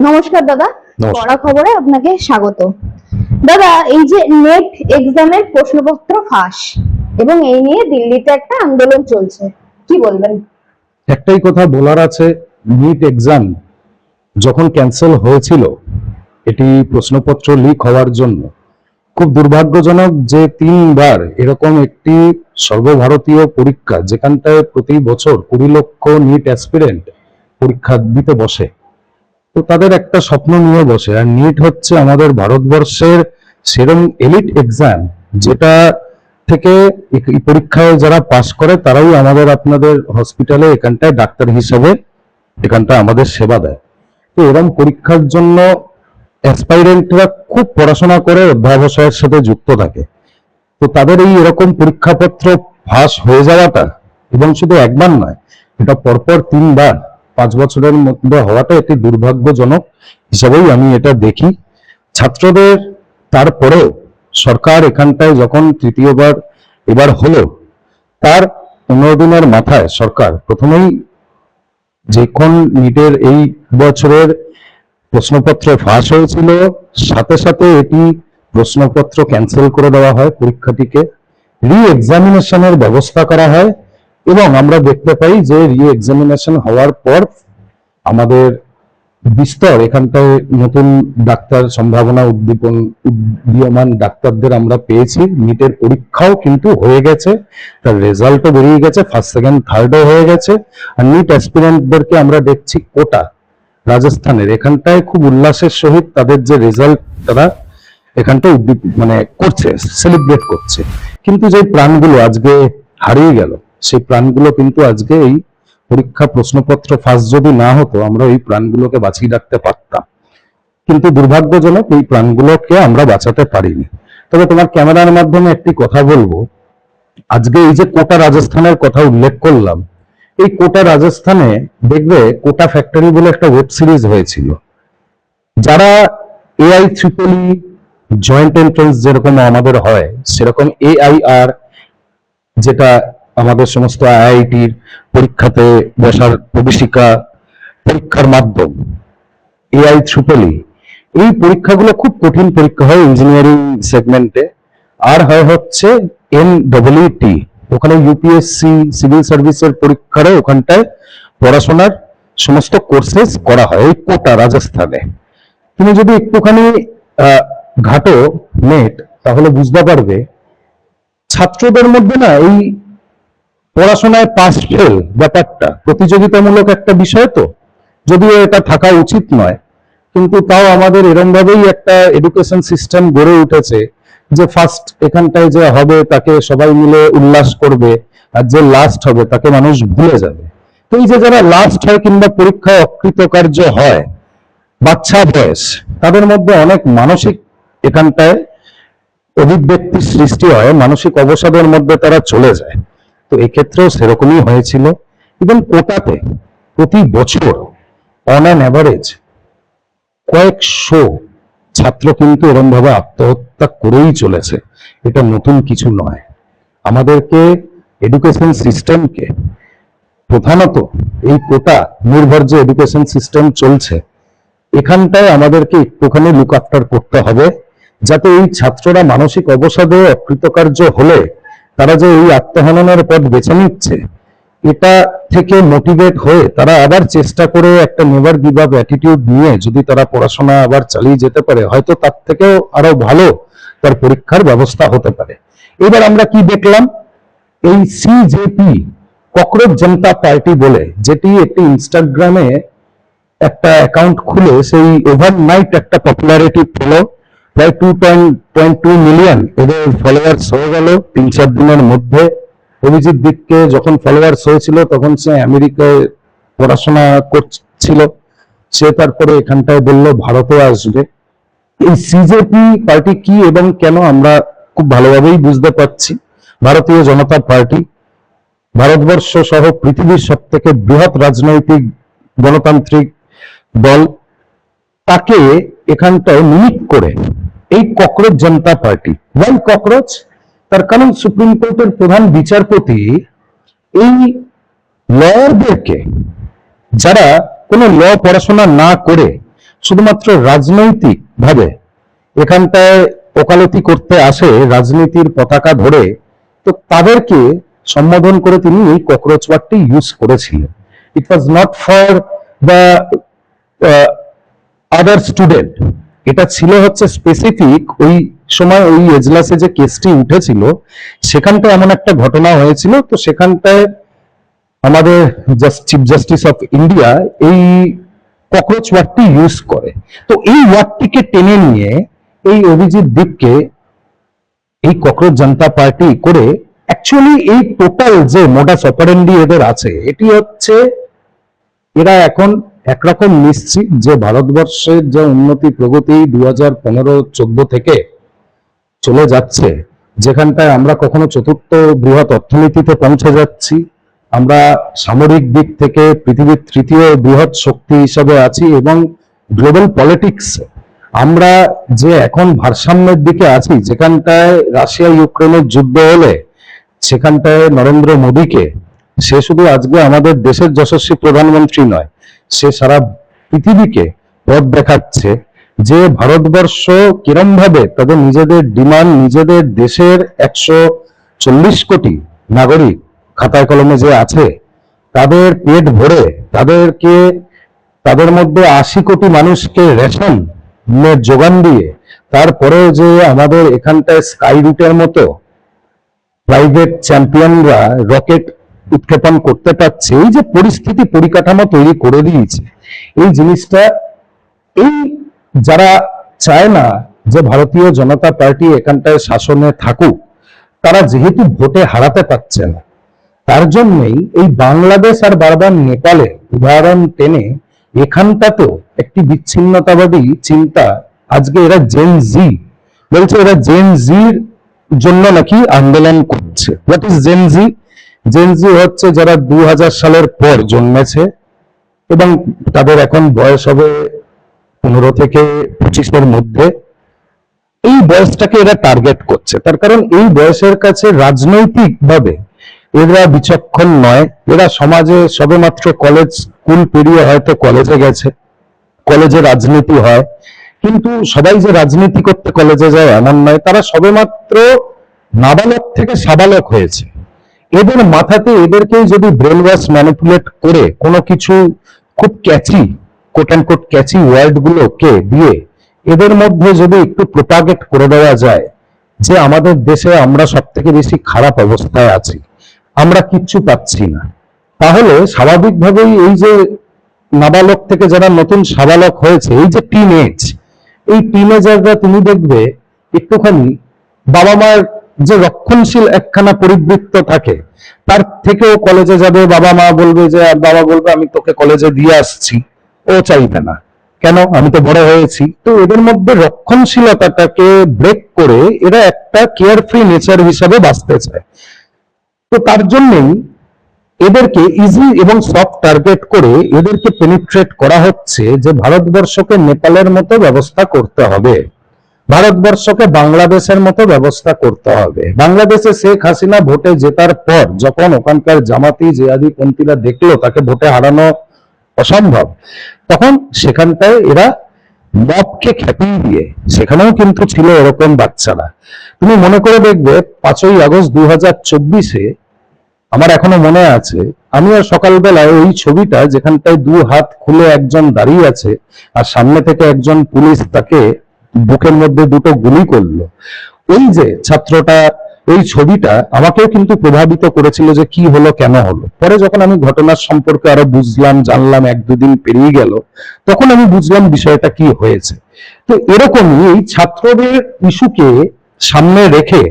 নমস্কার দাদা, নমস্কার। পড়া খবরে আপনাকে স্বাগত। দাদা, এই যে নেট এক্সামের প্রশ্নপত্র ফাঁস এবং এই নিয়ে দিল্লিতে একটা আন্দোলন চলছে, কি বলবেন? একটাই কথা বলার আছে, নিট এক্সাম যখন ক্যান্সেল হয়েছিল এটি প্রশ্নপত্র লিক হওয়ার জন্য, খুব দুর্ভাগ্যজনক যে 3বার এরকম একটি সর্বভারতীয় পরীক্ষা যেখানটায় প্রতি বছর 20 লক্ষ নিট অ্যাসপিরেন্ট পরীক্ষা দিতে বসে, তো তাদের একটা স্বপ্ন নিয়ে বসে। আর নিট হচ্ছে আমাদের ভারতবর্ষের সেরম এলিট এক্সাম, যেটা থেকে এই পরীক্ষায় যারা পাশ করে তারাই আমাদের আপনাদের হসপিটালে এখানটায় ডাক্তার হিসেবে এখানটায় আমাদের সেবা দেয়। তো এরকম পরীক্ষার জন্য অ্যাসপাইরেন্টরা খুব পড়াশোনা করে অধ্যাবসায়ের সাথে যুক্ত থাকে। তো তাদের এই এরকম পরীক্ষাপত্র ফাঁস হয়ে যাওয়াটা, এবং শুধু একবার নয়, এটা পরপর 3বার 5 বছরের মধ্যে হওয়াটা একটি দুর্ভাগ্যজনক হিসাবেই আমি এটা দেখি। ছাত্রদের তারপরেও সরকার এখানটায় যখন তৃতীয়বার এবার হলো, তার 15 দিনের মাথায় সরকার প্রথমেই যখন নিটের এই বছরের প্রশ্নপত্র ফাঁস হয়েছিল, সাথে সাথে এটি প্রশ্নপত্র ক্যান্সেল করে দেওয়া হয়, পরীক্ষাটিকে রি এক্সামিনেশনের ব্যবস্থা করা হয়। এবং আমরা দেখতে পাই যে রি এক্সামিনেশন হওয়ার পর আমাদের বিস্তর এখানটায় নতুন ডাক্তার সম্ভাবনা উদীয়মান ডাক্তারদের আমরা পেয়েছি। নিটের পরীক্ষাও কিন্তু হয়ে গেছে, তার রেজাল্টও বেরিয়ে গেছে, ফার্স্ট সেকেন্ড থার্ডও হয়ে গেছে। আর নিট অ্যাসপিরেন্টদেরকে আমরা দেখছি কোটা রাজস্থানের এখানটায় খুব উল্লাসের সহিত তাদের যে রেজাল্ট তারা এখানটায় করছে, সেলিব্রেট করছে। কিন্তু যে প্রাণগুলো আজকে হারিয়ে গেল, সেই প্রাণগুলো কিন্তু আজকে এই পরীক্ষা প্রশ্নপত্র ফাঁস যদি না হতো আমরা এই প্রাণগুলোকে বাঁচিয়ে রাখতে পারতাম, কিন্তু দুর্ভাগ্যজনক এই প্রাণগুলোকে আমরা বাঁচাতে পারিনি। তবে তোমার ক্যামেরার মাধ্যমে একটি কথা বলবো, আজকে এই যে কোটা রাজস্থানের কথা উল্লেখ করলাম, এই কোটা রাজস্থানে দেখবে কোটা ফ্যাক্টরি বলে একটা ওয়েব সিরিজ হয়েছিল। যারা AI ট্রিপলি জয়েন্ট এন্ট্রান্স যেরকম আমাদের হয়, সেরকম AIR, যেটা আমাদের সমস্ত IITর পরীক্ষাতে বসার প্রবেশিকা পরীক্ষার মাধ্যম, AI ট্রিপলি, এই পরীক্ষাগুলো খুব কঠিন পরীক্ষা হয় ইঞ্জিনিয়ারিং সেগমেন্টে। আর হচ্ছে NEET, ওখানে UPSC সিভিল সার্ভিসের পরীক্ষারও ওখানটায় পড়াশোনার সমস্ত কোর্সেস করা হয় এই কোটা রাজস্থানে। তুমি যদি একটুখানি ঘাটো নেট, তাহলে বুঝতে পারবে ছাত্রদের মধ্যে না এই পড়াশোনায় পাস ফেল ব্যাপারটা প্রতিযোগিতামূলক একটা বিষয়, তো যদিও এটা থাকা উচিত নয়, কিন্তু তাও আমাদের এরম ভাবেই একটা এডুকেশন সিস্টেম গড়ে উঠেছে যে ফার্স্ট এখানটায় যে হবে তাকে সবাই মিলে উল্লাস করবে, আর যে লাস্ট হবে তাকে মানুষ ভুলে যাবে। তো এই যে যারা লাস্ট হয় কিংবা পরীক্ষায় অকৃতকার্য হয়, বাচ্চা বয়স, তাদের মধ্যে অনেক মানসিক এখানটায় অভিব্যক্তির সৃষ্টি হয়, মানসিক অবসাদের মধ্যে তারা চলে যায়। তো এক্ষেত্রেও সেরকমই হয়েছিল। এবং কোটাতে প্রতি বছর অন অ্যান অ্যাভারেজ কয়েকশো ছাত্র কিন্তু এরম ভাবে আত্মহত্যা করেই চলেছে। এটা নতুন কিছু নয়। আমাদেরকে এডুকেশন সিস্টেমকে, প্রধানত এই কোটা নির্ভর যে এডুকেশন সিস্টেম চলছে, এখানটায় আমাদেরকে একটুখানি লুক আফটার করতে হবে, যাতে এই ছাত্ররা মানসিক অবসাদে অকৃতকার্য হলে তারা যে এই আত্মহননের পথ বেছে নিচ্ছে, এটা থেকে মোটিভেট হয়ে তারা আবার চেষ্টা করে একটা নেভার গিভ আপ অ্যাটিটিউড নিয়ে যদি তারা পড়াশোনা আবার চালিয়ে যেতে পারে, হয়তো তার থেকেও আরো ভালো তার পরীক্ষার ব্যবস্থা হতে পারে। এবার আমরা কি দেখলাম, এই CJP, ককরোচ জনতা পার্টি বলে, যেটি একটি ইনস্টাগ্রামে একটা অ্যাকাউন্ট খুলে সেই ওভারনাইট একটা পপুলারিটি পেল, প্রায় 2.2 মিলিয়ন এদের ফলোয়ার্স হয়ে গেল 3-4 দিনের মধ্যে। অভিজিৎ দিককে যখন ফলোয়ার্স হয়েছিল তখন সে আমেরিকায় পড়াশোনা করছিল, সে তারপরে এখানটায় বলল ভারতে আসবে। এই CJP পার্টি কি এবং কেন আমরা খুব ভালোভাবেই বুঝতে পারছি। ভারতীয় জনতা পার্টি ভারতবর্ষ সহ পৃথিবীর সব থেকে বৃহৎ রাজনৈতিক গণতান্ত্রিক দল, তাকে এখানটায় মিমিক করে এই cockroach Janata party. Why cockroach? তার কারণ সুপ্রিম কোর্টের প্রধান বিচারপতি এই লয়ারদেরকে, যারা কোনো ল পড়াশোনা না করে শুধুমাত্র রাজনৈতিক ভাবে এখানটায় ওকালতি করতে আসে রাজনীতির পতাকা ধরে, তো তাদেরকে সম্বোধন করে তিনি এই ককরোচ ওয়ার্ডটি ইউজ করেছিলেন। It was not for the other student, এটা ছিল হচ্ছে স্পেসিফিক ওই সময় ওই এজলাসে যে কেসটি উঠেছিল সেখানটায় এমন একটা ঘটনা হয়েছিল, তো সেখানটায় আমাদের চিফ জাস্টিস অফ ইন্ডিয়া এই ককরোচ ওয়ার্ডটি ইউজ করে। তো এই ওয়ার্ডটিকে টেনে নিয়ে এই অভিজিৎ দীপকে এই ককরোচ জনতা পার্টি করে অ্যাকচুয়ালি এই টোটাল যে মোডাস অপারেন্ডি এদের আছে, এটি হচ্ছে এরা এখন একরকম নিশ্চিত যে ভারতবর্ষের যে উন্নতি প্রগতি 2015-14 থেকে চলে যাচ্ছে, যেখানটায় আমরা কখনো চতুর্থ বৃহৎ অর্থনীতিতে পৌঁছে যাচ্ছি, আমরা সামরিক দিক থেকে পৃথিবীর তৃতীয় বৃহৎ শক্তি হিসাবে আছি, এবং গ্লোবাল পলিটিক্স আমরা যে এখন ভারসাম্যের দিকে আছি, যেখানটায় রাশিয়া ইউক্রেনের যুদ্ধ হলে সেখানটায় নরেন্দ্র মোদীকে, সে শুধু আজকে আমাদের দেশের যশস্বী প্রধানমন্ত্রী নয়, সে সারা পৃথিবীকে পথ দেখাচ্ছে যে ভারতবর্ষ কিরম ভাবে তাদের নিজেদের ডিমান্ড, নিজেদের দেশের 140 কোটি নাগরিক খাতায় কলমে যে আছে তাদের পেট ভরে, তাদেরকে তাদের মধ্যে 80 কোটি মানুষকে রেশন যোগান দিয়ে, তারপরেও যে আমাদের এখানটায় স্কাই রুটের মতো প্রাইভেট চ্যাম্পিয়নরা রকেট উৎক্ষেপণ করতে পারছে, এই যে পরিস্থিতি পরিকাঠামো তৈরি করে দিয়েছে, এই জিনিসটা এই যারা চায় না যে ভারতীয় জনতা পার্টি এখানটায় শাসনে থাকুক, তারা যেহেতু ভোটে হারাতে পারছে না, তার জন্যই এই বাংলাদেশ আর বারবার নেপালে উদাহরণ টেনে এখানটাতেও একটি বিচ্ছিন্নতাবাদী চিন্তা, আজকে এরা জেন জি বলছে, এরা জেন জির জন্য নাকি আন্দোলন করছে। What is Gen Z? Gen Z হচ্ছে যারা 2000 সালের পর জন্মেছে এবং তাদের এখন বয়স হবে 15 থেকে 25-এর মধ্যে, এই বয়সটাকে এরা টার্গেট করছে। তার কারণ এই বয়সের কাছে রাজনৈতিক ভাবে এরা বিচক্ষণ নয়, এরা সমাজে সবেমাত্র কলেজ স্কুল পেরিয়ে হয়তো কলেজে গেছে, কলেজে রাজনীতি হয়, কিন্তু সবাই যে রাজনীতি করতে কলেজে যায় এমন নয়, তারা সবেমাত্র নাবালক থেকে সাবালক হয়েছে। এদের মাথাতে এদেরকে যদি ব্রেন ওয়াশ ম্যানিপুলেট করে কোনো কিছু খুব catchy, quote and quote catchy word গুলোকে দিয়ে এদের মধ্যে যদি একটু প্রোপাগেট করে দেওয়া যায় যে আমাদের দেশে আমরা সব থেকে বেশি খারাপ অবস্থায় আছি, আমরা কিচ্ছু পাচ্ছি না, তাহলে স্বাভাবিকভাবেই এই যে নাবালক থেকে যারা নতুন সাবালক হয়েছে, এই যে টিন এজ, এই টিন এজাররা তুমি দেখবে একটুখানি বাবা মার যে রক্ষণশীল একখানা পরিবৃত্ত থাকে তার থেকেও কলেজে যাবে, বাবা মা বলবে যে, বাবা বলবে আমি তোকে কলেজে দিয়ে আসছি, ও চাইবে না, কেন, আমি তো বড় হয়েছি। তো এদের মধ্যে রক্ষণশীলতাটাকে ব্রেক করে এরা একটা কেয়ারফ্রি নেচার হিসাবে বাঁচতে চায়। তো তার জন্যই এদেরকে ইজি এবং সফট টার্গেট করে এদেরকে পেনিট্রেট করা হচ্ছে যে ভারতবর্ষকে নেপালের মতো ব্যবস্থা করতে হবে, ভারতবর্ষকে বাংলাদেশের মতো ব্যবস্থা করতে হবে। বাংলাদেশে শেখ হাসিনা ভোটে জেতার পর যখন ওখানকার জামাতি জিহাদি পন্থীরা দেখলো তাকে ভোটে হারানো অসম্ভব, তখন সেখানটায় এরা মবকে খ্যাপিয়ে দিয়ে, সেখানেও কিন্তু ছিল এরকম বাচ্চারা। তুমি মনে করে দেখবে 5ই আগস্ট 2024-এ আমার এখনো মনে আছে, আমিও সকালবেলায় ওই ছবিটা যেখানটায় 2 হাত খুলে একজন দাঁড়িয়ে আছে আর সামনে থেকে একজন পুলিশ তাকে বুকের মধ্যে 2টো গুলি করলো, ওই যে ছাত্রটা, ওই ছবিটা আমাকেও কিন্তু প্রভাবিত করেছিল যে কি হলো, কেন হলো। পরে যখন আমি ঘটনার সম্পর্কে আরো বুঝলাম, জানলাম, 1-2 দিন পেরিয়ে গেল, তখন আমি বুঝলাম বিষয়টা কি হয়েছে। তো এরকমই এই ছাত্রদের ইস্যুকে সামনে রেখে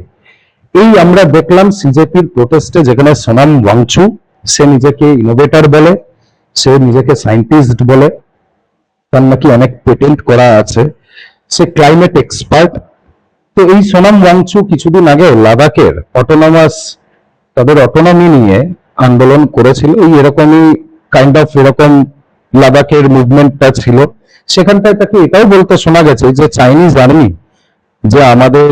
এই আমরা দেখলাম সিজেপির প্রোটেস্টে, যেখানে সোনাম ওয়াংচু, সে নিজেকে ইনোভেটর বলে, সে নিজেকে সায়েন্টিস্ট বলে, তার নাকি অনেক পেটেন্ট করা আছে, সে ক্লাইমেট এক্সপার্ট। তো এই সোনাম ওয়াংচু কিছুদিন আগে লাদাখের অটোনমাস, তাদের অটোনমি নিয়ে আন্দোলন করেছিল, এই এরকমই কাইন্ড অফ এরকম লাদাখের মুভমেন্টটা ছিল। সেখানটায় তাকে এটাও বলতে শোনা গেছে যে চাইনিজ আর্মি যে আমাদের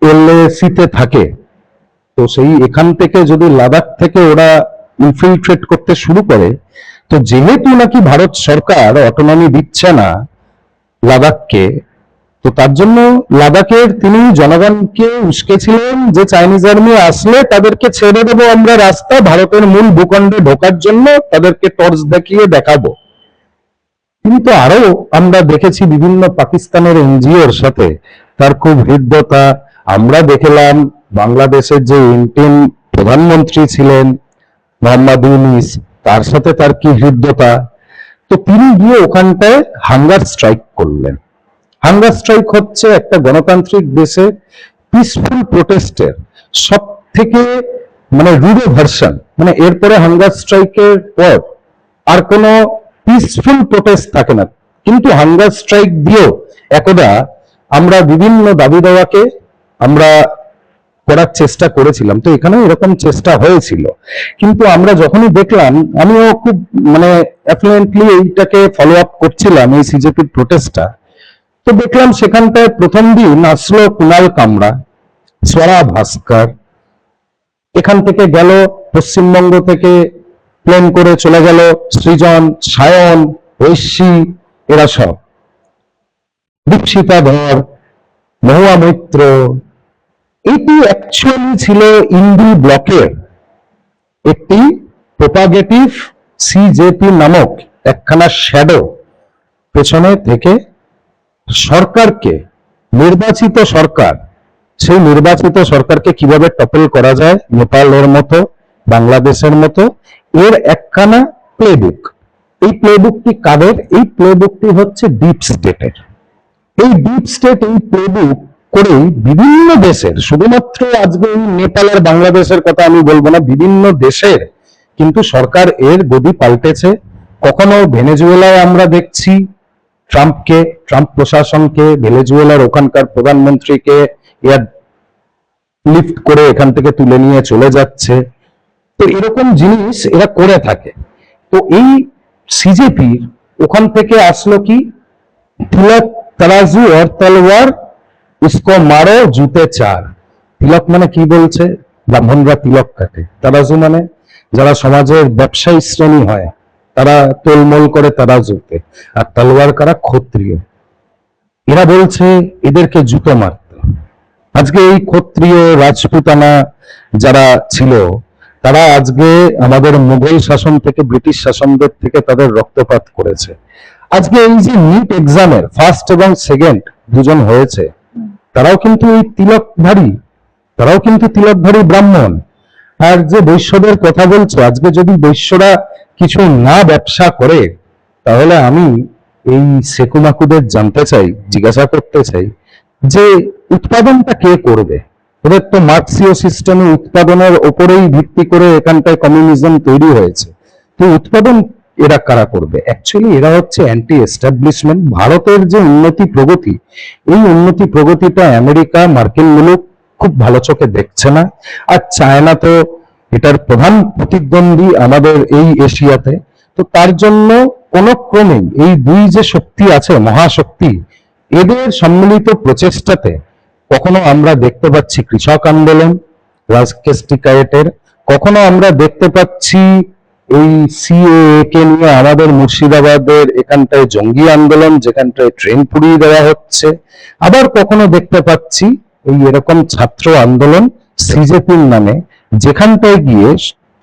এলএসিতে থাকে, তো সেই এখান থেকে যদি লাদাখ থেকে ওরা ইনফিলট্রেট করতে শুরু করে, তো তো যেহেতু নাকি ভারত সরকার অটোনমি দিচ্ছে না লাদাখকে, তো তার জন্য লাদাখের তিনি জনগণকে উস্কেছিলেন যে চাইনিজ আর্মি আসলে তাদেরকে ছেড়ে দেবো আমরা রাস্তা, ভারতের মূল ভূখণ্ডে ঢোকার জন্য তাদেরকে টর্চ দেখিয়ে দেখাবো। কিন্তু আরো আমরা দেখেছি বিভিন্ন পাকিস্তানের এনজিওর সাথে তার খুব হৃদ্যতা। আমরা দেখলাম বাংলাদেশের যে ইন্ডিয়ান প্রধানমন্ত্রী ছিলেন মোহাম্মদ ইউনূস, তার সাথে তার কি হৃদ্যতা। তো তিনি গিয়ে ওখানটায় হাঙ্গার স্ট্রাইক করলেন। হাঙ্গার স্ট্রাইক হচ্ছে একটা গণতান্ত্রিক দেশে পিসফুল প্রোটেস্টের সব থেকে রুড়ো ভার্সন। এরপরে হাঙ্গার স্ট্রাইকের পর আর কোনো পিসফুল প্রোটেস্ট থাকে না, কিন্তু হাঙ্গার স্ট্রাইক দিয়েও একদা আমরা বিভিন্ন দাবি দাওয়াকে আমরা করার চেষ্টা করেছিলাম। তো এখানেও এরকম চেষ্টা হয়েছিল, কিন্তু আমরা যখনই দেখলাম, আমিও খুব অ্যাফ্লুয়েন্টলি এইটাকে ফলো আপ করছিলাম এই সিজেপির প্রোটেস্টটা। তো দেখলাম সেখানটায় প্রথম দিন আসলো কুণাল কামরা, স্বরা ভাস্কর, এখান থেকে গেল পশ্চিমবঙ্গ থেকে প্লেন করে চলে গেল সৃজন, সায়ন, ঐশী, এরা সব, দীপশিতা ধর, মহুয়া মৈত্র। এটি অ্যাকচুয়ালি ছিল ইন্ডি ব্লকের একটি প্রোপাগেটিভ সিজেপি নামক একখানা শ্যাডো পেছনে থেকে সরকারকে, নির্বাচিত সরকার, সেই নির্বাচিত সরকারকে কিভাবে টপল করা যায় নেপালের মতো, বাংলাদেশের মতো, এর একখানা প্লেবুক। এই প্লেবুকটি কাদের? এই প্লেবুকটি হচ্ছে ডিপ স্টেটের। এই ডিপ স্টেট এই প্লেবুক করেই বিভিন্ন দেশের, শুধুমাত্র আজকে এই নেপালের বাংলাদেশের কথা আমি বলবো না, বিভিন্ন দেশের কিন্তু সরকার এর গদি পাল্টেছে। কখনো ভেনেজুয়েলায় আমরা দেখছি ট্রাম্প প্রশাসনকে, ভেনেজুয়েলার ওখানকার প্রধানমন্ত্রীকে এয়ার লিফট করে এখান থেকে তুলে নিয়ে চলে যাচ্ছে। তো এরকম জিনিস এরা করে থাকে। তো এই সিজেপির ওখান থেকে আসলো কি, তিলক তরাজু আর তলোয়ার উসকো মারো জুতে চার। তিলক মানে কি বলছে? ব্রাহ্মণরা তিলক কাটে। তরাজু মানে যারা সমাজের ব্যবসায়ী শ্রেণী হয়, তারা তোলমোল করে তরাজুতে। আর তলোয়ার কারা? ক্ষত্রিয়। এরা বলছে এদেরকে জুতো মারতে। আজকে এই ক্ষত্রিয় রাজপুতানা যারা ছিল, তারা আজকে আমাদের মুঘল শাসন থেকে, ব্রিটিশ শাসনদের থেকে তাদের রক্তপাত করেছে। আজকে এই যে নিট এক্সামের ফার্স্ট এবং সেকেন্ড দুজন হয়েছে, তারাও কিন্তু এই তিলকধারী, ব্রাহ্মণ। আর যে বৈশ্যদের কথা বলছো, আজকে যদি বৈশ্যরা কিছু না ব্যবসা করে, তাহলে আমি এই সেকুমাকুদের জিজ্ঞাসা করতে চাই যে উৎপাদনটা কে করবে? ওদের তো মার্কসীয় সিস্টেমে উৎপাদনের ওপরেই ভিত্তি করে এখানটায় কমিউনিজম তৈরি হয়েছে। তো উৎপাদন এরা কারা করবে? অ্যাকচুয়ালি এরা হচ্ছে অ্যান্টি এস্টাবলিশমেন্ট। ভারতের যে উন্নতি প্রগতি, এই উন্নতি প্রগতিটা আমেরিকা, মার্কিন মুলুক খুব ভালো চোখে দেখছে না। আর চায়না তো এটার প্রধান প্রতিদ্বন্দ্বী আমাদের এই এশিয়াতে। তো তার জন্য কোন ক্রমেই এই দুই যে শক্তি আছে, মহাশক্তি, এদের সম্মিলিত প্রচেষ্টাতে কখনো আমরা দেখতে পাচ্ছি কৃষক আন্দোলন, রাজকেশ টিকায়েটের, কখনো আমরা দেখতে পাচ্ছি এই সিএএ কে নিয়ে আমাদের মুর্শিদাবাদের এখানটায় জঙ্গি আন্দোলন, যেখানটায় ট্রেন পুড়িয়ে দেওয়া হচ্ছে। আবার কখনো দেখতে পাচ্ছি এই এরকম ছাত্র আন্দোলন সিজেপির নামে, যেখানটায় গিয়ে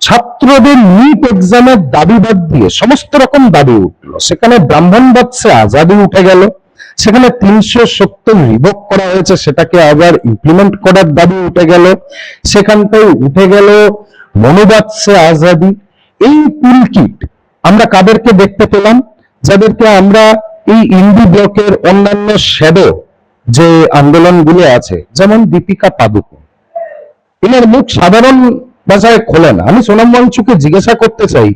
ছাত্রদের নিট এক্সামের দাবি বাদ দিয়ে সমস্ত রকম দাবি উঠলো। সেখানে ব্রাহ্মণবাদ সে আজাদি উঠে গেল, সেখানে 370 রিভোক করা হয়েছে, সেটাকে আবার ইমপ্লিমেন্ট করার দাবি উঠে গেল, সেখানটায় উঠে গেল মনুবাদ সে আজাদি। এই টুলকিট আমরা কাদেরকে দেখতে পেলাম? যাদেরকে আমরা এই ইন্ডি ব্লকের অন্যান্য শ্যাডো যে আন্দোলনগুলো আছে, যেমন দীপিকা পাদুকোন, এনার মুখ সাধারণ ভাষায় খোলে না। আমি সোনাম ওয়াংচুকে জিজ্ঞাসা করতে চাই,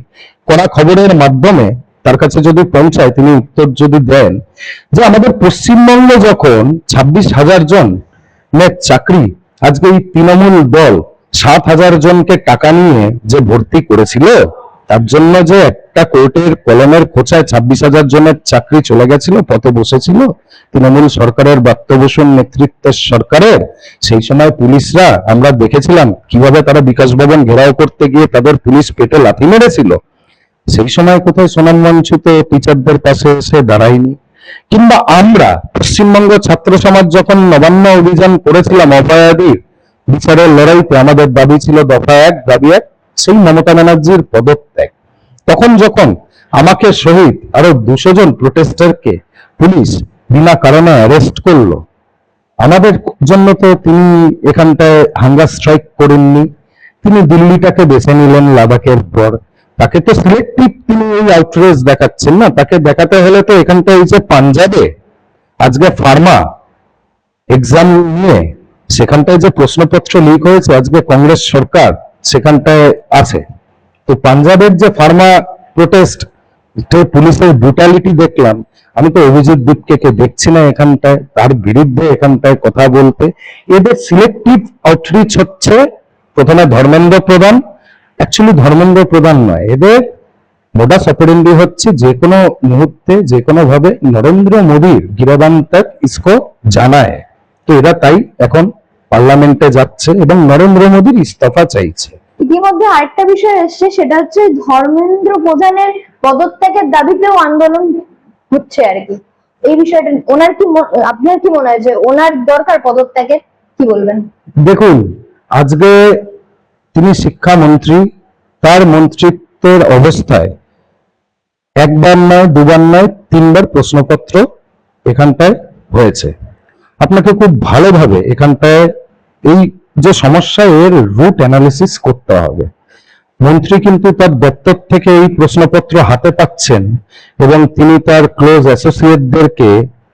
করা খবরের মাধ্যমে তার কাছে যদি পৌঁছায়, তিনি উত্তর যদি দেন, যে আমাদের পশ্চিমবঙ্গে যখন 26,000 জন চাকরি আজকে এই তৃণমূল দল 7,000 জনকে টাকা নিয়ে যে ভর্তি করেছিল, তার জন্য যে একটা কোর্টের কলমের খোঁচায় 26,000 জনের চাকরি চলে গেছিল, পথে বসেছিল তৃণমূল সরকারের, ব্রাত্য বসুর নেতৃত্বের সরকারের। সেই সময় পুলিশরা আমরা দেখেছিলাম কিভাবে তারা বিকাশ ভবন ঘেরাও করতে গিয়ে তাদের পুলিশ পেটে লাথি মেরেছিল। সেই সময় কোথায় সোনাম মঞ্চতে টিচারদের পাশে এসে দাঁড়ায়নি? কিংবা আমরা পশ্চিমবঙ্গ ছাত্র সমাজ যখন নবান্ন অভিযান করেছিলাম অভয়াদির বিচারের লড়াইতে, আমাদের দাবি ছিল দফা 1, দাবি 1, সেই মমতা ব্যানার্জির পদত্যাগ। তখন যখন আমাকে সহিত আরো 200 জন প্রোটেস্টারকে পুলিশ বিনা কারণে অ্যারেস্ট করলো, আমাদের জন্য তো তিনি এখানটায় হাঙ্গার স্ট্রাইক করেননি, তিনি দিল্লিটাকে বেছে নিলেন লাদাখের পর। তাকে তো সিলেক্টিভ তিনি এই আউটরেজ দেখাচ্ছেন না, তাকে দেখাতে হলে তো এখানটায় এই যে পাঞ্জাবে আজকে ফার্মা এক্সাম নিয়ে সেখানটায় যে প্রশ্নপত্র লিক হয়েছে, আজকে কংগ্রেস সরকার সেখানটায় আছে, তো পাঞ্জাবের যে ফার্মা প্রোটেস্ট পুলিশের ব্রুটালিটি দেখলাম, আমি তো অভিজিৎ দীপকে দেখছি না এখানটায় তার বিরুদ্ধে এখানটায় কথা বলতে। এদের সিলেক্টিভ আউটরিচ হচ্ছে প্রথমে ধর্মেন্দ্র প্রধান, অ্যাকচুয়ালি ধর্মেন্দ্র প্রধান নয়, এদের মোডাস অপারেন্ডি হচ্ছে যে কোনো মুহূর্তে যে কোনো ভাবে নরেন্দ্র মোদীর গিরবান তক ইসকো জানা है। তো এরা তাই এখন পার্লামেন্টে যাচ্ছে এবং নরেন্দ্র মোদীর ইস্তফা চাইছে। ইতিমধ্যে আরেকটা বিষয় এসছে, সেটা হচ্ছে ধর্মেন্দ্র প্রধানের পদত্যাগের দাবিতেও আন্দোলন হচ্ছে আর কি। এই বিষয়টা ওনার কি আপনার কি মনে হয় যে ওনার দরকার পদত্যাগের, কি বলবেন? দেখুন, আজকে তিনি শিক্ষামন্ত্রী, তার মন্ত্রিত্বের অবস্থায় একবার নয়, দুবার নয়, 3বার প্রশ্নপত্র এখানটায় হয়েছে। আপনাকে খুব ভালোভাবে এখানটায় এই যে সমস্যা, এর রুট অ্যানালিসিস করতে হবে। মন্ত্রী কিন্তু তার দপ্তর থেকে এই প্রশ্নপত্র হাতে পাচ্ছেন এবং তিনি তার ক্লোজ অ্যাসোসিয়েটদেরকে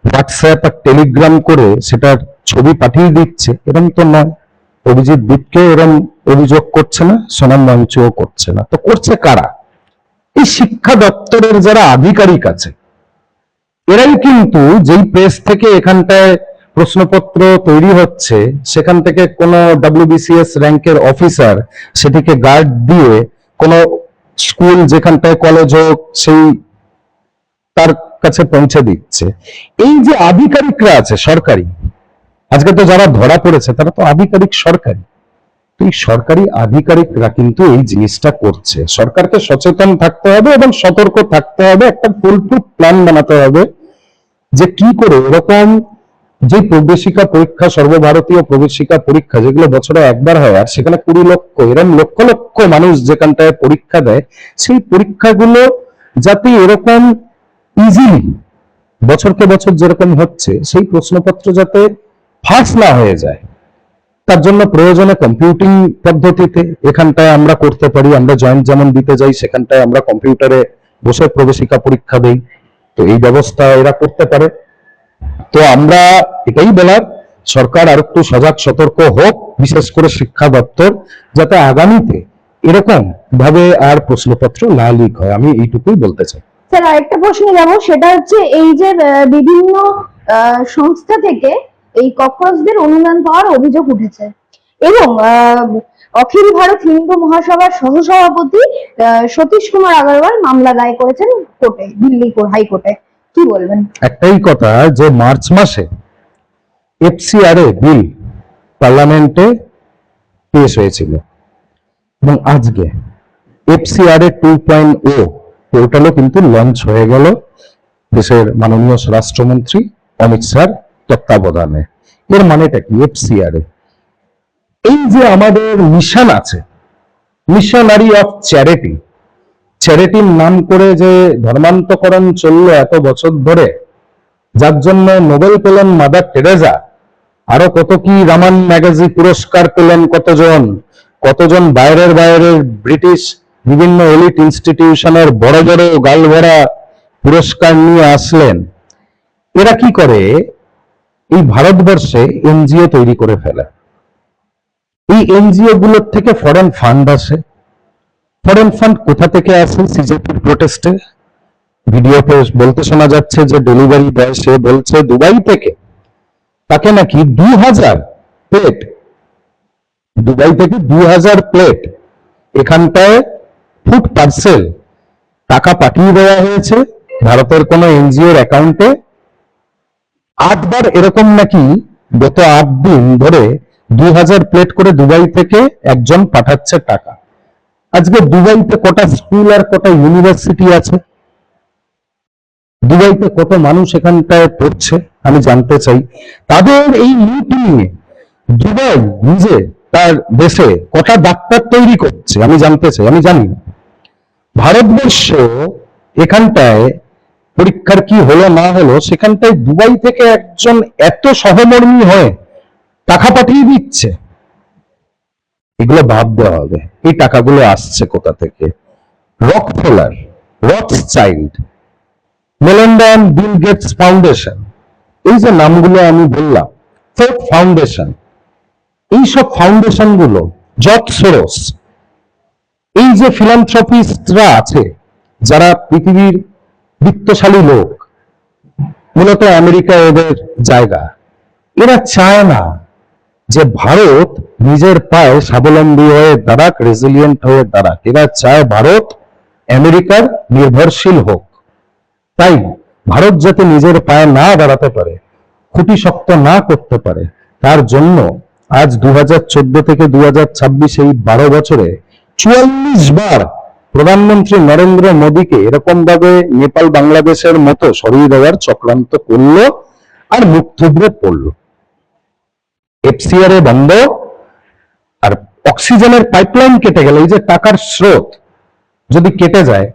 হোয়াটসঅ্যাপ আর টেলিগ্রাম করে সেটার ছবি পাঠিয়ে দিচ্ছে, এরকম তো নয়। অভিজিৎ দীপকে এরকম অভিযোগ করছে না, সোনাম মঞ্চও করছে না, তো করছে কারা? এই শিক্ষা দপ্তরের যারা আধিকারিক আছে, এরাই কিন্তু যেই প্রেস থেকে এখানটায় প্রশ্নপত্র তৈরি হচ্ছে, সেখান থেকে কোনো WBCS র্যাঙ্কের অফিসার সেটিকে গার্ড দিয়ে কোনো স্কুল যেখানটায় কলেজ হোক সেই তার কাছে পৌঁছে দিচ্ছে। এই যে আধিকারিকরা আছে সরকারি, আজকে তো যারা ধরা পড়েছে তারা তো আধিকারিক সরকারি, তো এই সরকারি আধিকারিকরা কিন্তু এই জিনিসটা করছে। সরকারকে সচেতন থাকতে হবে এবং সতর্ক থাকতে হবে, একটা ফুলপ্রুফ প্ল্যান বানাতে হবে যে কি করে এরকম যে প্রবেশিকা পরীক্ষা, সর্বভারতীয় প্রবেশিকা পরীক্ষা যেগুলো বছরে একবার হয়, আর সেখানে 20 লক্ষ এরকম লক্ষ লক্ষ মানুষ যেখানটায় পরীক্ষা দেয়, সেই পরীক্ষাগুলো যাতে এরকম ইজিলি বছরকে বছর যেরকম হচ্ছে, সেই প্রশ্নপত্র যাতে ফাঁস না হয়ে যায়, তার জন্য প্রয়োজনে কম্পিউটিং পদ্ধতিতে এখানটায় আমরা করতে পারি। আমরা জয়েন্ট যেমন দিতে যাই, সেখানটায় আমরা কম্পিউটারে বসে প্রবেশিকা পরীক্ষা দেই, তো এই ব্যবস্থা এরা করতে পারে। তো আমরা এটাই বলার, সরকার আর একটু সজাগ সতর্ক হোক, বিশেষ করে শিক্ষা দপ্তর, যাতে আগামীতে এরকম ভাবে আর প্রশ্নপত্র না লিক হয়, আমি এইটুকুই বলতে চাই। স্যার আরেকটা প্রশ্নে যাবো, সেটা হচ্ছে এই যে বিভিন্ন সংস্থা থেকে এই ককরোচদের অনুদান পাওয়ার অভিযোগ উঠেছে এবং অখিল ভারত হিন্দু মহাসভার সহসভাপতি সতীশ কুমার আগরওয়াল মামলা দায়ের করেছেন কোর্টে, দিল্লি হাইকোর্টে, কি বলবেন? একটাই কথা, যে মার্চ মাসে FCRA বিল পার্লামেন্টে পেশ হয়েছিল এবং আজকে FCRA 2.0 পোর্টালও কিন্তু লঞ্চ হয়ে গেল দেশের মাননীয় স্বরাষ্ট্রমন্ত্রী অমিত শাহর তত্ত্বাবধানে। এর মানেটা কি? FCRA এই যে আমাদের মিশন আছে, মিশনারি অফ চ্যারিটি, চ্যারিটির নাম করে যে ধর্মান্তকরণ চললো এত বছর ধরে, যার জন্য নোবেল পেলেন মাদার টেরেসা, আরো কত কি রামান ম্যাগাজি পুরস্কার পেলেন কতজন বাইরের ব্রিটিশ বিভিন্ন এলিট ইনস্টিটিউশনের বড় বড় গালভরা পুরস্কার নিয়ে আসলেন। এরা কি করে? এই ভারতবর্ষে NGO তৈরি করে ফেলে। এই NGO গুলোর থেকে ফরেন ফান্ড আসে। ফরেন ফান্ড কোথা থেকে আসে? CJP প্রোটেস্টে ভিডিওতে বলতে শোনা যাচ্ছে যে ডেলিভারি দেয়, সে বলছে দুবাই থেকে তাকে নাকি 2000 প্লেট, দুবাই থেকে 2000 প্লেট এখানটায় ফুড পার্সেল টাকা পাঠিয়ে দেওয়া হয়েছে ভারতের কোন NGOর অ্যাকাউন্টে। 8 বার এরকম নাকি গত 8 দিন ধরে 2000 প্লেট করে দুবাই থেকে একজন পাঠাচ্ছে টাকা। আজকে দুবাইতে কটা স্কুল আর কটা ইউনিভার্সিটি আছে? দুবাইতে কত মানুষ এখানটায় পড়ছে আমি জানতে চাই। তাদের এই লুট নিয়ে দুবাই নিজে তার দেশে কটা ডাক্তার তৈরি করছে আমি জানতে চাই, আমি জানি না। ভারতবর্ষ এখানটায় পরীক্ষার কি হলো না হলো, সেখানটায় দুবাই থেকে একজন এত সহমর্মী হয়ে টাকা পাঠিয়ে দিচ্ছে। এগুলো ভাবতে হবে এই টাকাগুলো আসছে কোথা থেকে। Rockefeller, Rothschild, Melinda and Bill Gates foundation, এই যে নামগুলো আমি বললাম, ফোর্ড ফাউন্ডেশন, এইসব ফাউন্ডেশন গুলো, জর্জ সোরস, এই যে ফিলান্থ্রপিস্টরা আছে যারা পৃথিবীর বিত্তশালী লোক, মূলত আমেরিকা এদের জায়গা, এরা চায় না যে ভারত নিজের পায়ে স্বাবলম্বী হয়ে দাঁড়াক, রেজিলিয়েন্ট হয়ে দাঁড়াক। এরা চায় ভারত আমেরিকার নির্ভরশীল হোক। তাই ভারত যাতে নিজের পায়ে না দাঁড়াতে পারে, খুঁটি শক্ত না করতে পারে, তার জন্য আজ 2014 থেকে 2026 এই 12 বছরে 44 বার প্রধানমন্ত্রী নরেন্দ্র মোদীকে এরকম ভাবে নেপাল বাংলাদেশের মতো সরিয়ে দেওয়ার চক্রান্ত করলো আর মুখ থুবড়ে পড়লো। এফসিআর বন্ধ আর অক্সিজেনের পাইপলাইন কেটে গেল, এই যে টাকার স্রোত যদি কেটে যায়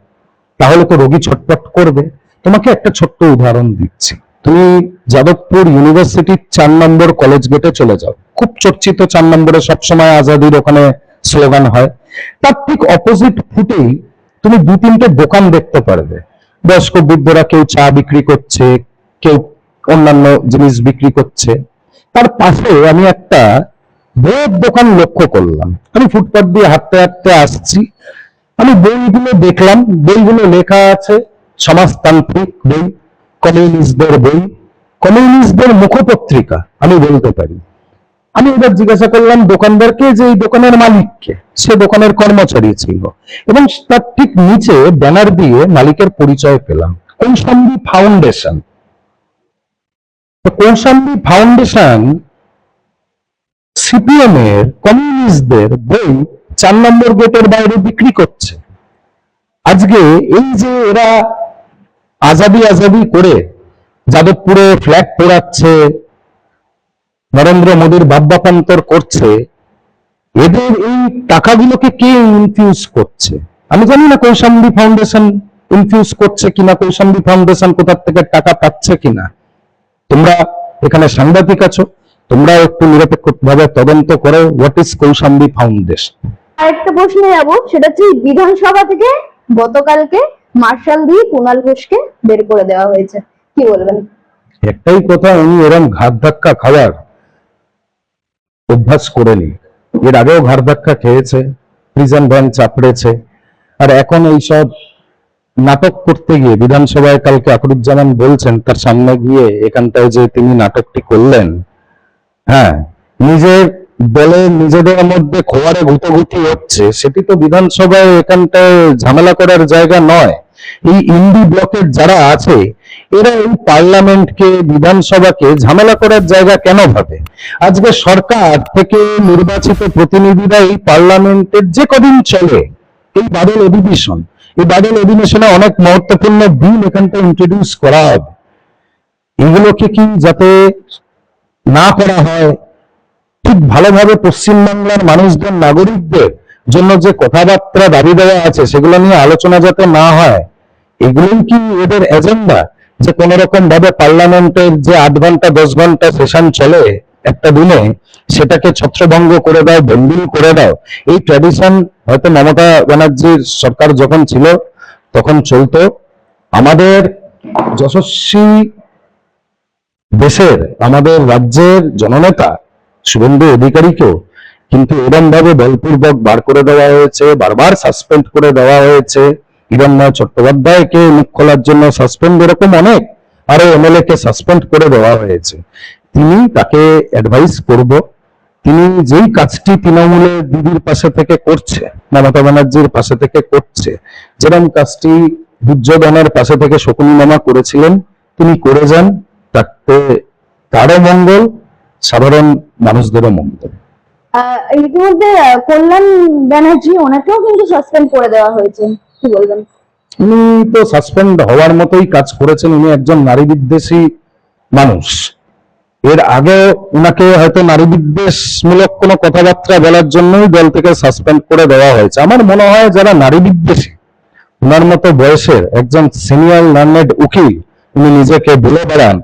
তাহলে তো রোগী ছটপট করবে। তোমাকে একটা ছোট্ট উদাহরণ দিচ্ছি। তুমি যাদবপুর ইউনিভার্সিটির 4 নম্বর কলেজ গেটে চলে যাও, খুব চর্চিত 4 নম্বরে সবসময় আজাদির ওখানে স্লোগান হয়। তার ঠিক অপোজিট ফুটেই তুমি 2-3টে দোকান দেখতে পারবে। বয়স্ক বৃদ্ধরা কেউ চা বিক্রি করছে, কেউ অন্যান্য জিনিস বিক্রি করছে। তার পাশে আমি একটা বইয়ের দোকান লক্ষ্য করলাম। আমি ফুটপাথ দিয়ে হাঁটতে হাঁটতে আসছি, আমি বইগুলো দেখলাম, বইগুলো লেখা আছে সমাজতান্ত্রিক বই, কমিউনিস্টদের বই, কমিউনিস্টদের মুখপত্রিকা আমি বলতে পারি। আমি এবার জিজ্ঞাসা করলাম দোকানদারকে যে এই দোকানের মালিককে, সে দোকানের কর্মচারী ছিল এবং তার ঠিক নিচে ব্যানার দিয়ে মালিকের পরিচয় পেলাম, Kaushambi foundation. Kaushambi foundation CPM এর, কমিউনিস্টদের বই 4 নম্বর গেটের বাইরে বিক্রি করছে। আজকে এই যে এরা আজাদি আজাদি করে যাদবপুরে ফ্ল্যাগ পোড়াচ্ছে, নরেন্দ্র মোদীর বাব্যাপান্তর করছে, এদের এই টাকাগুলোকে কে ইনফিউজ করছে? আমি জানি না কৌশাম্বী ফাউন্ডেশন ইনফিউজ করছে কিনা, কৌশাম্বী ফাউন্ডেশন কোথার থেকে টাকা পাচ্ছে কিনা। তোমরা এখানে সাংবাদিক আছো, তোমরা একটু নিরপেক্ষভাবে তদন্ত করো, হোয়াট ইজ কৌশাম্বী ফাউন্ডেশন। আরেকটা প্রশ্নে যাবো, সেটা হচ্ছে বিধানসভা থেকে গতকালকে মার্শাল দিয়ে কুণাল ঘোষকে বের করে দেওয়া হয়েছে, কি বলবেন? একটাই কথা, উনি এরম ঘাট ধাক্কা খাওয়ার অভ্যাস করেনি। এর আগেও ঘাট ধাক্কা খেয়েছে, প্রিজন ভ্যান চাপড়েছে, আর এখন এইসব নাটক করতে গিয়ে বিধানসভায় কালকে আকরুজ্জামান বলছেন তার সামনে গিয়ে এখানটায় যে তিনি নাটকটি করলেন, হ্যাঁ, নিজের দলে নিজেদের মধ্যে খোয়ারে গুটোগুটি হচ্ছে, সেটি তো বিধানসভায় এখানটায় ঝামেলা করার জায়গা নয়। এই ইন্ডি ব্লকের যারা আছে এরা এই পার্লামেন্টকে, বিধানসভাকে ঝামেলা করার জায়গা কেন ভাবে? আজকে সরকার থেকে নির্বাচিত প্রতিনিধিরা এই পার্লামেন্টের যে কদিন চলে এই বাদল অধিবেশন, এই বাদল অধিবেশনে অনেক মহত্বপূর্ণ বিল এখানটা ইন্ট্রোডিউস করা হবে। এগুলোকে কি যাতে না করা হয়, ঠিক ভালোভাবে পশ্চিমবাংলার মানুষদের, নাগরিকদের জন্য যে কথাবার্তা দাবি দেওয়া আছে সেগুলো নিয়ে আলোচনা যাতে না হয়, এগুলোই কি এদের এজেন্ডা? যে কোন রকম ভাবে পার্লামেন্টের যে 8 ঘন্টা 10 ঘন্টা সেশন চলে একটা দিনে, সেটাকে ছত্রভঙ্গ করে দাও, ভেন্ডিল করে দাও। এই ট্র্যাডিশন হয়তো মমতা ব্যানার্জির সরকার যখন ছিল তখন চলতো। আমাদের যশস্বী দেশের, আমাদের রাজ্যের জননেতা শুভেন্দু অধিকারীকেও কিন্তু এরম ভাবে বলপূর্বক বার করে দেওয়া হয়েছে, বারবার সাসপেন্ড করে দেওয়া হয়েছে। হিরণ্ময় চট্টোপাধ্যায়কে মুখ খোলার জন্য সাসপেন্ড, এরকম অনেক আরো এমএলএ কে সাসপেন্ড করে দেওয়া হয়েছে। তিনি, তাকে অ্যাডভাইস করব, তিনি যেই কাজটি তৃণমূলের দিদির পাশে থেকে করছে, মমতা ব্যানার্জির পাশে থেকে করছে, যেরকম কাজটি দুর্যোধনের পাশে থেকে শকুনি মামা করেছিলেন, তিনি করে যান। তাতে তারও মঙ্গল, সাধারণ মানুষদেরও মঙ্গল। ইতিমধ্যে কল্যাণ ব্যানার্জি ওনাকেও কিন্তু সাসপেন্ড করে দেওয়া হয়েছে, কি বলবেন? উনি তো সাসপেন্ড হওয়ার মতোই কাজ করেছেন, উনি একজন নারী বিদ্বেষী মানুষ। এর আগে উনাকে হয়তো নারী বিদ্বেষমূলক কোনো কথাবার্তা বলার জন্যই দল থেকে সাসপেন্ড করে দেওয়া হয়েছে। আমার মনে হয় যারা নারী বিদ্বেষী, উনার মতো বয়সের একজন সিনিয়র লার্নেড উকিল উনি নিজেকে বলে বেড়ান,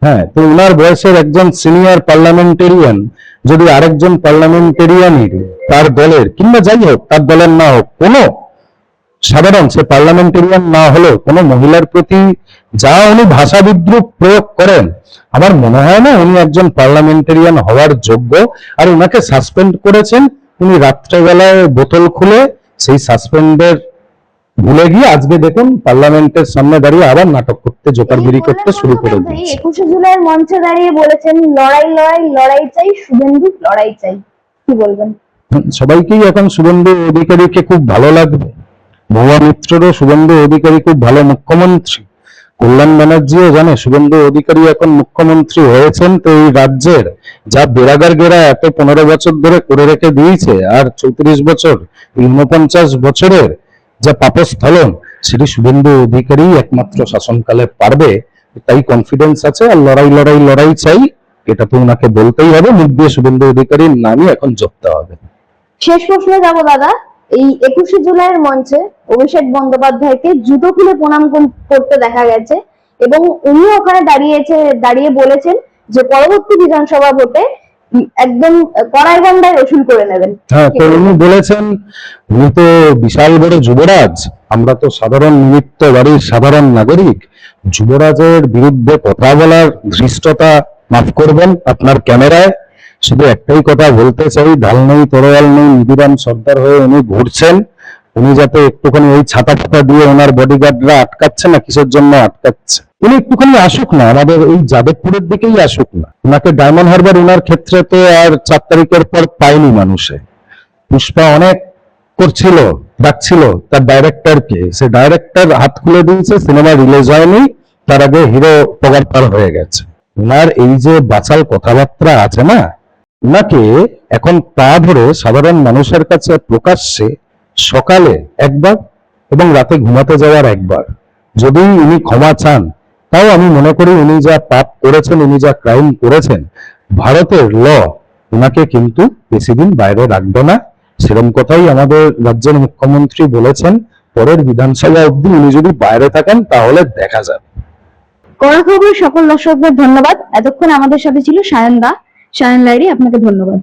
হ্যাঁ, তো উনার বয়সের একজন সিনিয়র পার্লামেন্টেরিয়ান যদি আরেকজন পার্লামেন্টেরিয়ানের তার দলের কিংবা যাই হোক তার দলের না হোক কোনো সাধারণ সে পার্লামেন্টেরিয়ান না হলেও কোনো মহিলার প্রতি যা উনি ভাষা বিদ্রুপ প্রয়োগ করেন, আমার মনে হয় না উনি একজন পার্লামেন্টেরিয়ান হওয়ার যোগ্য। আর উনাকে সাসপেন্ড করেছেন, উনি রাত্রেবেলায় বোতল খুলে সেই সাসপেন্ডের ভুলে গিয়ে আজকে দেখুন পার্লামেন্টের সামনে দাঁড়িয়ে আবার নাটক করতে জোকারগিরি করতে শুরু করে দিয়েছে। 21শে জুলাইয়ের মঞ্চে দাঁড়িয়ে বলেছেন লড়াই লড়াই লড়াই চাই, শুভেন্দু লড়াই চাই, কি বলবেন? সবাইকেই এখন শুভেন্দু অধিকারীকে খুব ভালো লাগবে। মহুয়া মিত্রেরও শুভেন্দু অধিকারী খুব ভালো মুখ্যমন্ত্রী, কল্যাণ ব্যানার্জিও জানে শুভেন্দু অধিকারী এখন মুখ্যমন্ত্রী হয়েছেন, তো এই রাজ্যের যা বেড়াগার গেরা এত 15 বছর ধরে করে রেখে দিয়েছে, আর 34 বছর 49 বছরের যা পাপস্থলন সেটি শুভেন্দু অধিকারী একমাত্র শাসনকালে পারবে, তাই কনফিডেন্স আছে। আর লড়াই লড়াই লড়াই চাই, এটা তো ওনাকে বলতেই হবে, মুখ দিয়ে শুভেন্দু অধিকারীর নামই এখন জপতে হবে। শেষ প্রশ্নে যাব দাদা, এই 21শে জুলাইয়ের মঞ্চে অভিষেক বন্দ্যোপাধ্যায়কে জুতো খুলে প্রণাম করতে দেখা গেছে এবং উনি ওখানে দাঁড়িয়ে বলেছেন যে পরবর্তী বিধানসভা ভোটে একদম কড়াই গন্ডায় রসুল করে নেবেন। হ্যাঁ, তো উনি বলেছেন উনি তো বিশাল বড় যুবরাজ, আমরা তো সাধারণ নিমিত্ত বাড়ির সাধারণ নাগরিক, যুবরাজের বিরুদ্ধে কথা বলার ধৃষ্টতা মাফ করবেন আপনার ক্যামেরায়। শুধু একটাই কথা বলতে চাই, ঢাল নেই তরোয়াল নেই, নিধিরাম সর্দার হয়ে উনি ঘুরছেন। উনি যাতে একটুখানি ওই ছাতা ফাতা দিয়ে ওনার বডিগার্ডরা আটকাচ্ছে না, কিসের জন্য আটকাচ্ছে, উনি একটুখানি আসুক না, আমাদের এই যাদবপুরের দিকেই আসুক না। ওনাকে ডায়মন্ড হারবার ওনার ক্ষেত্রে তো আর 4 তারিখের পর পায়নি মানুষে। পুষ্পা অনেক করছিল, ডাকছিল তার ডাইরেক্টরকে, সে ডাইরেক্টর হাত খুলে দিয়েছে, সিনেমা রিলিজ হয়নি, তার আগে হিরো পগারপার হয়ে গেছে। ওনার এই যে বাচাল কথাবার্তা আছে না, ওনাকে এখন পা ধরে সাধারণ মানুষের কাছে প্রকাশ্যে সকালে একবার এবং রাতে ঘুমাতে যাওয়ার একবার যদি উনি ক্ষমা চান, তাও আমি মনে করি উনি যা পাপ করেছেন, উনি যা ক্রাইম করেছেন, ভারতের ল ওনাকে কিন্তু বেশি দিন বাইরে রাখবে না। সেরকম কথাই আমাদের রাজ্যের মুখ্যমন্ত্রী বলেছেন, পরের বিধানসভা অবধি উনি যদি বাইরে থাকেন তাহলে দেখা যাবে। কড়া খবর সকল দর্শকদের ধন্যবাদ। এতক্ষণ আমাদের সাথে ছিল সায়ন লাইরি, আপনাকে ধন্যবাদ।